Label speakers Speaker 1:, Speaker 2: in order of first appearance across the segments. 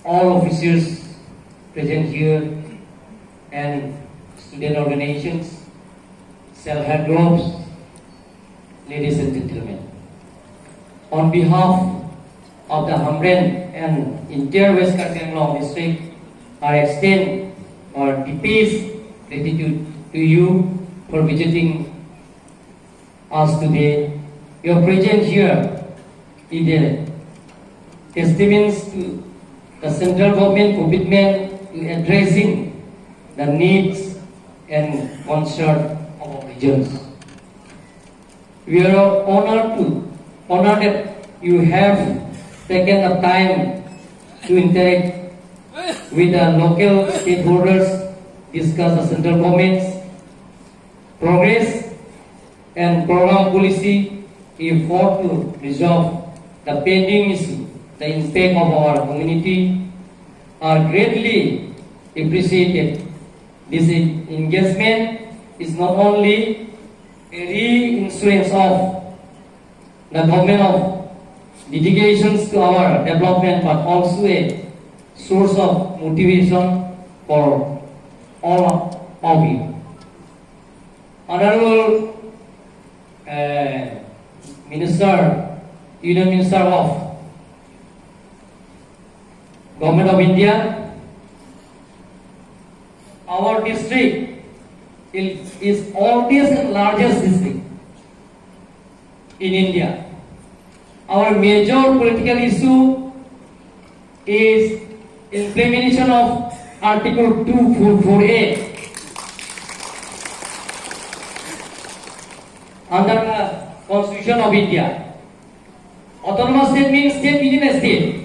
Speaker 1: all officers present here, and student organizations, self-help groups, ladies and gentlemen. On behalf of the Hamren and entire West Karbi Anglong district, I extend our deepest gratitude to you for visiting us today. Your presence here is a testament to the central government commitment to addressing the needs and concerns of our regions. We are honored that you have taken the time to interact with the local stakeholders, discuss the central government's progress and program policy effort to resolve the pending issue. The impact of our community are greatly appreciated. This engagement is not only a reassurance of the government of dedications to our development, but also a source of motivation for all of you. Honorable Union Minister of Government of India, our district is oldest and largest district in India. Our major political issue is implementation of Article 244A under the Constitution of India. Autonomous state means state within a state.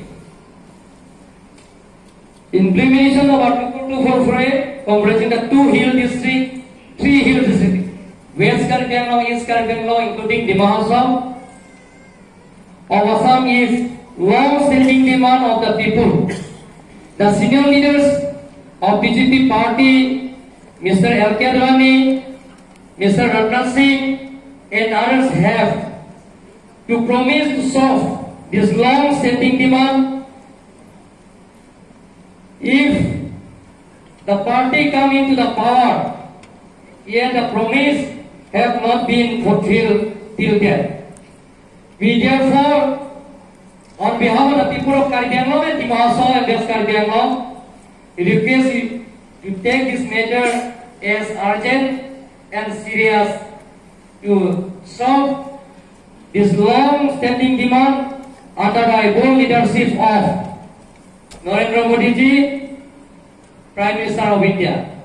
Speaker 1: Implementation of Article 244A comprising the three hill districts, West Karbi Anglong, East Karbi Anglong, including Dima Hassan of Assam, is long-standing demand of the people. The senior leaders of BJP party, Mr. L.K. Advani, Mr. Rajnath Singh, and others have to promise to solve this long-standing demand. If the party come into the power, yet the promise have not been fulfilled till then. We therefore, on behalf of the people of Karbi Anglong and Dima Hassan and West Karbi Anglong, request you to take this measure as urgent and serious to solve this long-standing demand under the able leadership of Narendra Modi ji, Prime Minister of India.